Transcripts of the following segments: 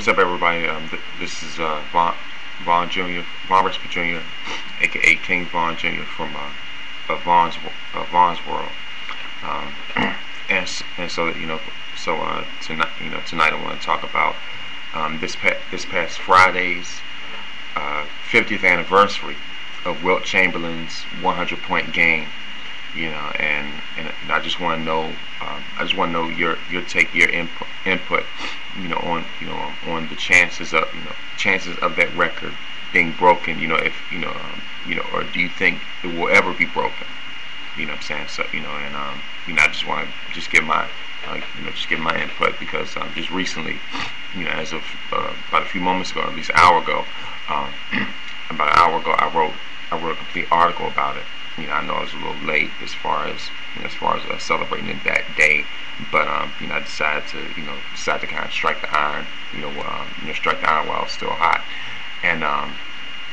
what's up, everybody? This is Vaughn Jr., Vaughn Recipe Jr., aka King Vaughn Jr. from Vaughn's World. Um, and so tonight I want to talk about this past Friday's 50th anniversary of Wilt Chamberlain's 100-point game. And I just want to know your take, your input, on the chances of that record being broken, or do you think it will ever be broken? You know what I'm saying? So, I just want to give my input, because just recently, as of about a few moments ago, at least an hour ago, I wrote a complete article about it. I know I was a little late as far as celebrating it that day, but I decided to kind of strike the iron, strike the iron while it's still hot, and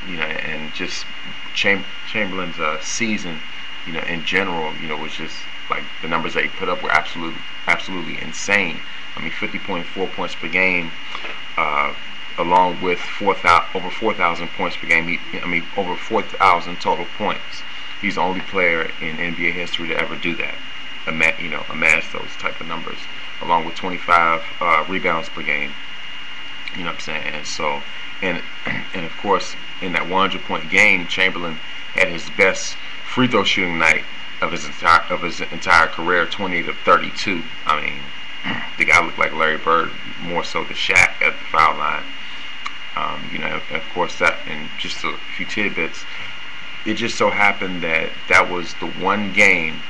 and just Chamberlain's season, in general, was just like the numbers that he put up were absolutely insane. I mean, 50.4 points per game, along with over 4,000 points per game. Over 4,000 total points. He's the only player in NBA history to ever do that, amass those type of numbers, along with 25 rebounds per game. You know what I'm saying? And so, and of course, in that 100-point game, Chamberlain had his best free throw shooting night of his entire career, 28 of 32. I mean, the guy looked like Larry Bird, more so than Shaq at the foul line. And of course, and just a few tidbits. It just so happened that was the one game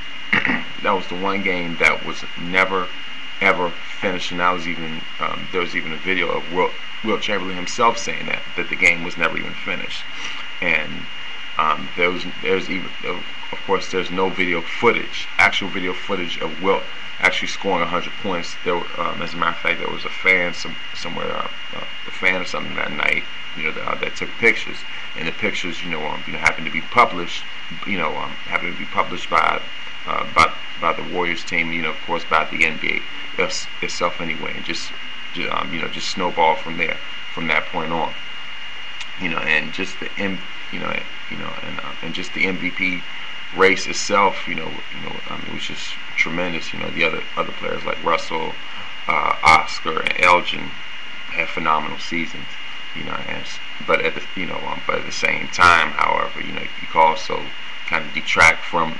that was never ever finished, and there was even a video of Wilt Chamberlain himself saying that the game was never even finished. And there's no actual video footage of Wilt actually scoring 100 points. As a matter of fact, there was a fan somewhere, a fan or something that night, that took pictures, and the pictures, happened to be published, by the Warriors team, of course, by the NBA itself anyway, and just snowballed from there, from that point on, and just and just the MVP race itself, it was just tremendous. The other players like Russell, Oscar, and Elgin had phenomenal seasons. But at the same time, however, you can also kind of detract from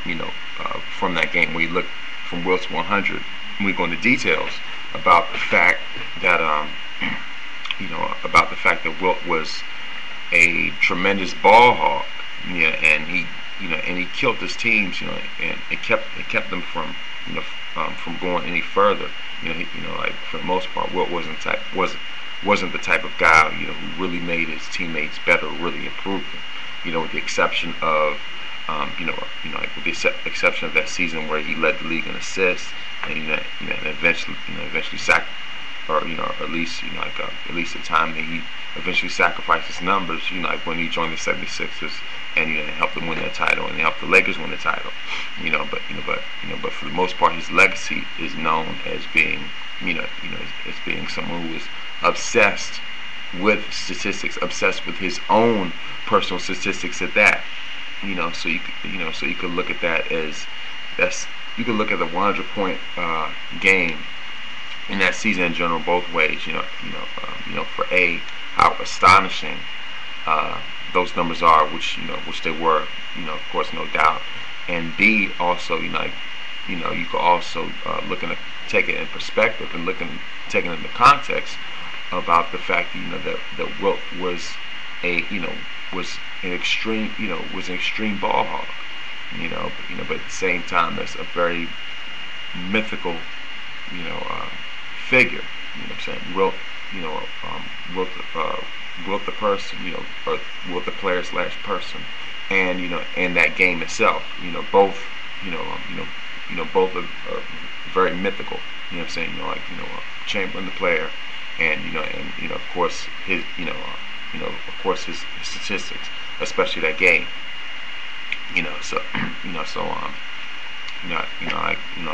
from that game when you look from Wilt's 100. And we go into details about the fact that Wilt was a tremendous ball hawk, and he killed his teams, and it kept them from going any further. Like for the most part, Wilt wasn't the type of guy, who really made his teammates better, really improved them. With the exception of, with the exception of that season where he led the league in assists, and eventually or at least the time that he eventually sacrificed his numbers, like when he joined the 76ers, and helped them win that title, and helped the Lakers win the title. But for the most part, his legacy is known as being, as being someone who was obsessed with statistics, obsessed with his own personal statistics at that. So you could look at that as you could look at the 100-point game in that season in general both ways. For how astonishing those numbers are, which they were, of course, no doubt, and B, also, you could also take it in perspective and take it into context about the fact that Wilt was an extreme ball hawk, but at the same time, that's a very mythical, figure. What I'm saying? Wilt the person, or Wilt the player / person, and that game itself, both, both are very mythical. What I'm saying? Chamberlain the player, and of course his his statistics, especially that game.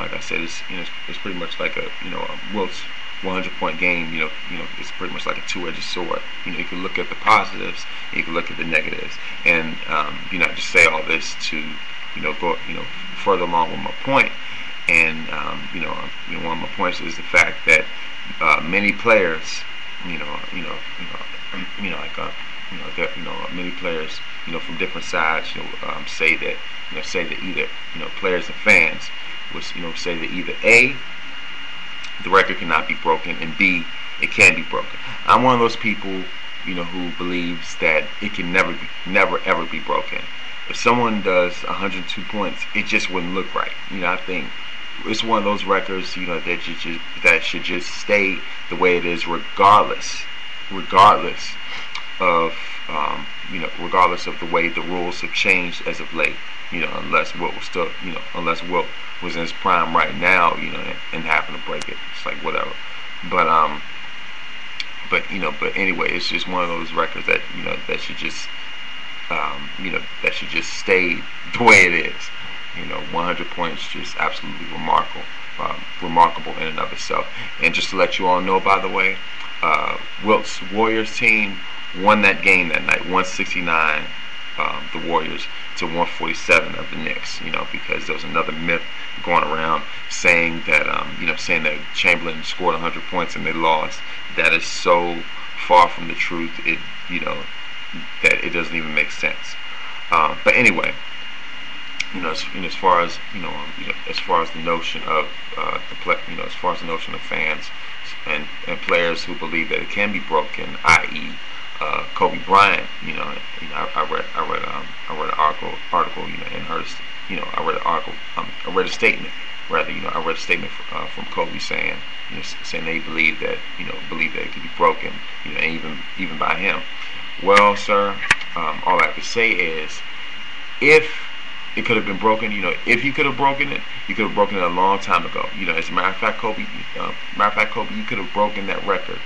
Like I said, it's pretty much like Wilt's 100-point game, it's pretty much like a two-edged sword. You can look at the positives, and you can look at the negatives, and I just say all this to go further along with my point. And one of my points is the fact that many players, many players, from different sides, say that either players and fans was say that either A, the record cannot be broken, and B, it can be broken. I'm one of those people, who believes that it can never ever be broken. If someone does 102 points, it just wouldn't look right. I think it's one of those records, that should just stay the way it is, regardless of regardless of the way the rules have changed as of late. Unless Wilt was still, unless Wilt was in his prime right now, and happened to break it. It's like whatever. But anyway, it's just one of those records that that should just that should just stay the way it is. 100 points, just absolutely remarkable in and of itself. And just to let you all know, by the way, Wilt's Warriors team won that game that night, 169, the Warriors to 147 of the Knicks. Because there was another myth going around saying that saying that Chamberlain scored 100 points and they lost. That is so far from the truth. That it doesn't even make sense. But anyway, as far as as far as the notion of as far as the notion of fans and players who believe that it can be broken, i.e., Kobe Bryant. I read an article, and heard, I read a statement. Rather, I read a statement from Kobe saying, saying they believe that it could be broken, and even by him. Well, sir, all I have to say is, if it could have been broken, if you could have broken it, you could have broken it a long time ago. As a matter of fact, Kobe, you could have broken that record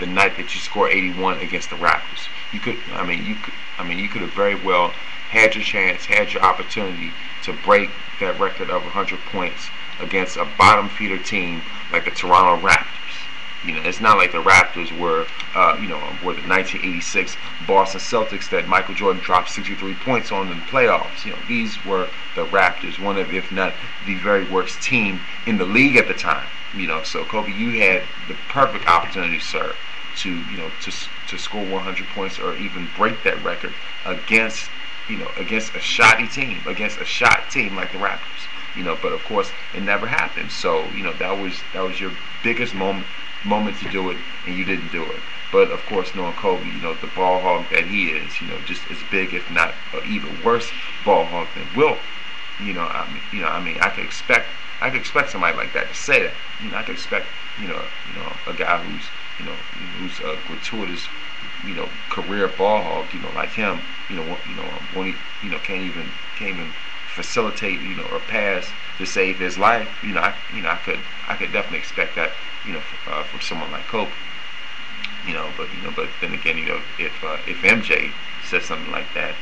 the night that you scored 81 against the Raptors. You could have very well had your chance, had your opportunity to break that record of 100 points against a bottom feeder team like the Toronto Raptors. It's not like the Raptors were the 1986 Boston Celtics that Michael Jordan dropped 63 points on in the playoffs. These were the Raptors, one of, if not the very worst team in the league at the time. So Kobe, you had the perfect opportunity, sir, to score 100 points or even break that record against a shoddy team, against a shot team like the Raptors. But of course it never happened. So that was your biggest moment to do it, and you didn't do it. But of course, knowing Kobe, the ball hog that he is, just as big, if not even worse, ball hog than Wilt. I could expect somebody like that to say that. I could expect, a guy who's a gratuitous, career ball hog, like him, when he, can't even facilitate, or pass to save his life. I could definitely expect that, from someone like Kobe. But then again, if MJ says something like that,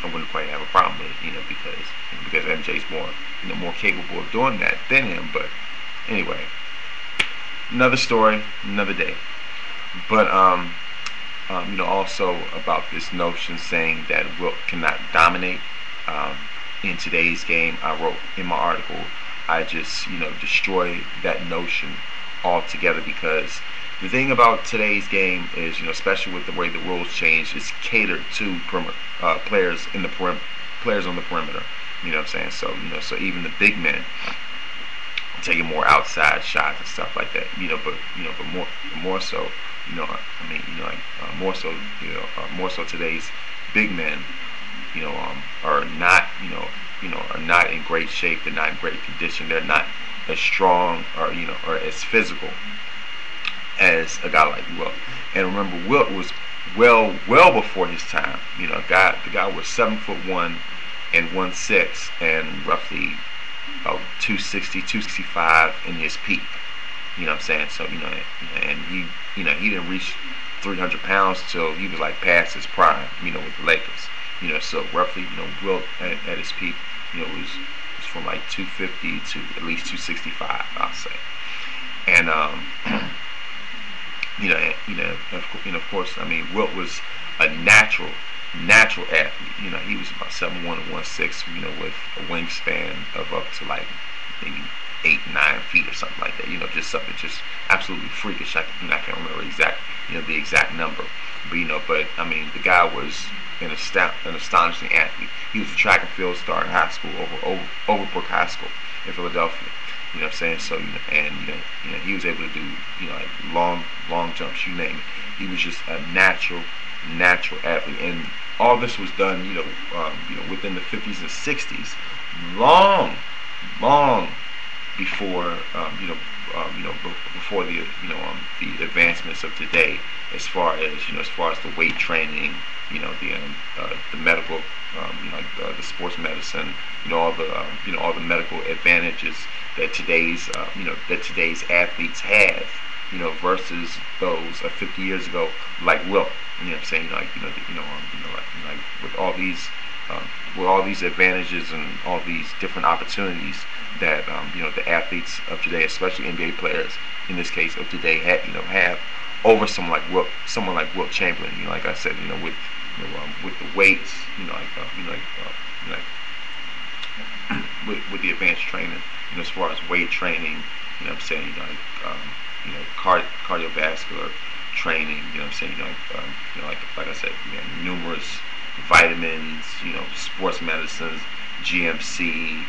I wouldn't quite have a problem with it, because MJ's more capable of doing that than him. But anyway, another story, another day. But also about this notion saying that Wilt cannot dominate in today's game. I wrote in my article, I just destroy that notion altogether, because the thing about today's game is, especially with the way the rules change, it's catered to players on the perimeter. What I'm saying? So so even the big men taking more outside shots and stuff like that. But more so, more so today's big men, are not, are not in great shape. They're not in great condition. They're not as strong or as physical as a guy like Wilt. And remember, Wilt was well before his time. The guy was 7'1" and 1'6" and roughly about 260, 265 in his peak. What I'm saying? So and he didn't reach 300 pounds till he was like past his prime. With the Lakers. So roughly, Wilt at his peak, was from like 250 to at least 265, I'll say. And of course, I mean, Wilt was a natural athlete. He was about 7'1" and 1/6", with a wingspan of up to like maybe 8-9 feet or something like that. Just something just absolutely freakish. I can't remember the exact number, but I mean, the guy was an astonishing athlete. He was a track and field star in high school over Overbrook High School in Philadelphia. You know what I'm saying? So, he was able to do, like long jumps, you name it. He was just a natural athlete. And all this was done, within the 50s and 60s, long before, before the advancements of today, as far as the weight training, the medical, the sports medicine, all the medical advantages that today's athletes have, versus those of 50 years ago, like Wilt. You know what I'm saying? Like with all these advantages and all these different opportunities that the athletes of today, especially NBA players in this case of today, have over someone like Wilt Chamberlain. Like I said, with the weights, with the advanced training, as far as weight training, what I'm saying, cardiovascular training, what I'm saying, like I said, numerous vitamins, sports medicines, GMC,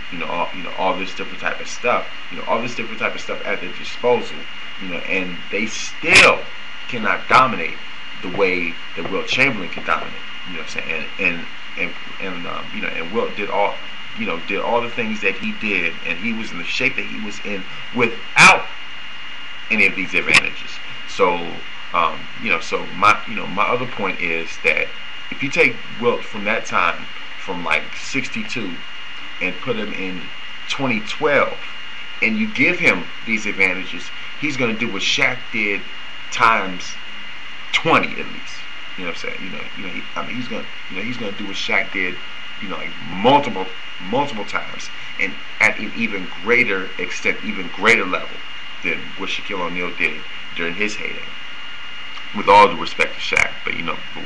all this different type of stuff, at their disposal, and they still cannot dominate the way that Wilt Chamberlain can dominate. You know what I'm saying? And Wilt did all the things that he did, and he was in the shape that he was in without any of these advantages. So, so my other point is that if you take Wilt from that time, from like 62, and put him in 2012, and you give him these advantages, he's going to do what Shaq did times 20 at least. You know what I'm saying? He's going to do what Shaq did, like multiple times, and at an even greater extent, even greater level than what Shaquille O'Neal did during his heyday. With all due respect to Shaq, but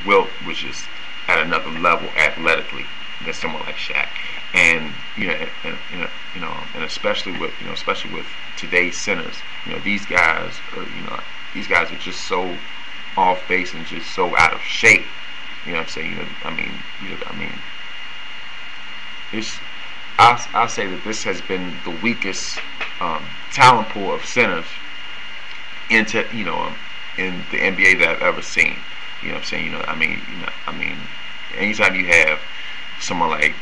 Wilt was just at another level athletically than someone like Shaq, and and especially with today's centers, these guys are just so off base and just so out of shape. You know what I'm saying? I'll say that this has been the weakest talent pool of centers in the NBA that I've ever seen. You know what I'm saying? Anytime you have someone like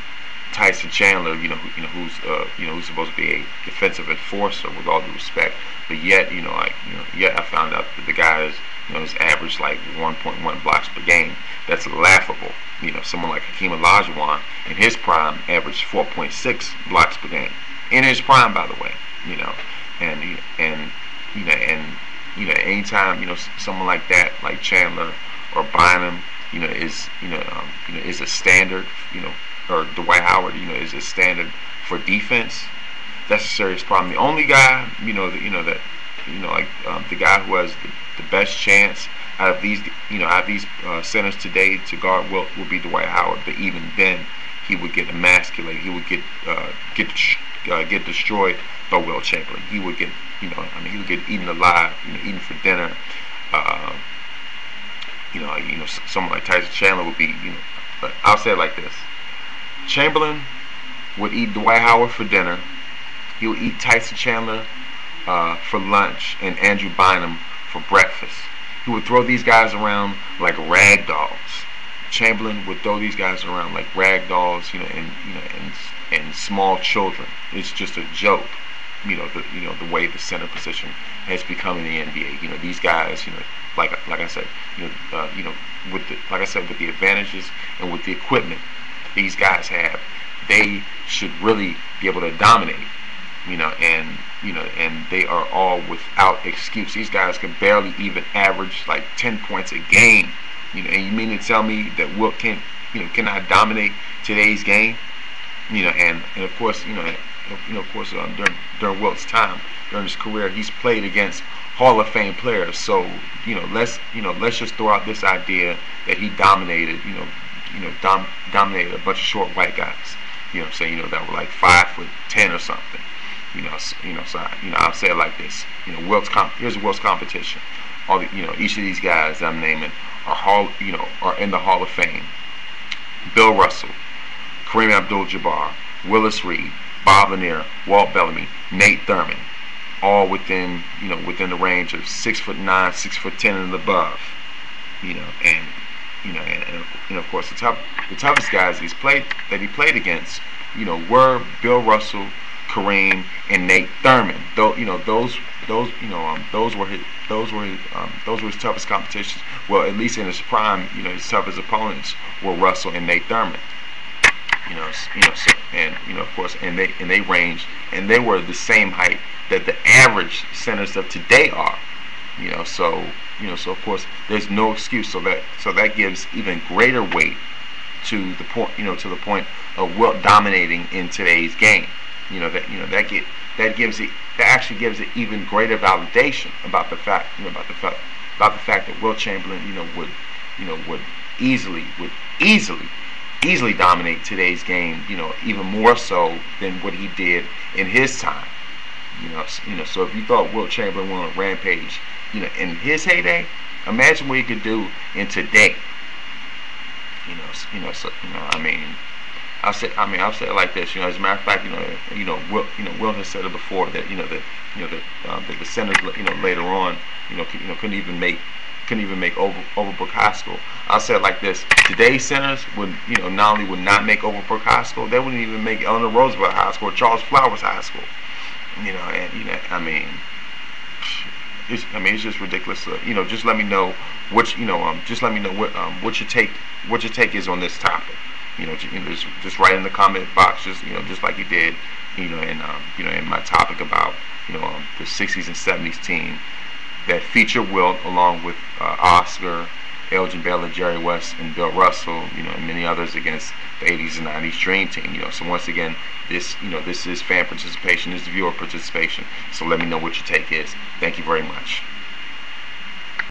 Tyson Chandler, who's supposed to be a defensive enforcer, with all due respect, but yet I found out that the guy is average like 1.1 blocks per game. That's laughable. Someone like Hakeem Olajuwon in his prime averaged 4.6 blocks per game in his prime, by the way. Anytime someone like that, like Chandler or Bynum, is a standard, or Dwight Howard, is a standard for defense, that's a serious problem. The only guy, the guy who has the best chance out of these centers today to guard Wilt would be Dwight Howard. But even then, he would get emasculated. He would get destroyed by Wilt Chamberlain. He would get, he would get eaten alive, eaten for dinner. Someone like Tyson Chandler would be, but I'll say it like this: Chamberlain would eat Dwight Howard for dinner. He would eat Tyson Chandler for lunch, and Andrew Bynum for breakfast. He would throw these guys around like rag dolls. Chamberlain would throw these guys around like rag dolls, and small children. It's just a joke, the way the center position has become in the NBA. These guys, like I said, with the advantages and with the equipment these guys have, they should really be able to dominate. And they are all without excuse. These guys can barely even average like 10 points a game. And you mean to tell me that Wilt cannot dominate today's game? And of course, of course, during Wilt's time, during his career, he's played against Hall of Fame players. So let's just throw out this idea that he dominated, dominated a bunch of short white guys. You know what I'm saying? That were like 5'10" or something. I'll say it like this. Here's Wilt's competition. Each of these guys I'm naming are in the Hall of Fame. Bill Russell, Kareem Abdul-Jabbar, Willis Reed, Bob Lanier, Walt Bellamy, Nate Thurman, all within the range of 6'9", 6'10" and above. And of course the toughest guys he played against, were Bill Russell, Kareem, and Nate Thurman. Those were his toughest competitions. Well, at least in his prime, his toughest opponents were Russell and Nate Thurman. Of course, and they ranged, and they were the same height that the average centers of today are. So of course there's no excuse. So that gives even greater weight to the point of Wilt dominating in today's game. That actually gives it even greater validation about the fact that Wilt Chamberlain would easily dominate today's game, even more so than what he did in his time. So if you thought Wilt Chamberlain went on a rampage, in his heyday, imagine what he could do in today. I'll say it like this. As a matter of fact, Wilt has said it before that the centers later on couldn't even make Overbrook High School. I'll say it like this: today's centers would not only would not make Overbrook High School, they wouldn't even make Eleanor Roosevelt High School or Charles Flowers High School. It's just ridiculous. Just let me know what your take is on this topic. Just write in the comment box, just like you did, in my topic about the 60s and 70s team that feature Wilt along with Oscar, Elgin Baylor, Jerry West, and Bill Russell, and many others against the 80s and 90s Dream Team. So once again, this is fan participation, this is viewer participation. So let me know what your take is. Thank you very much.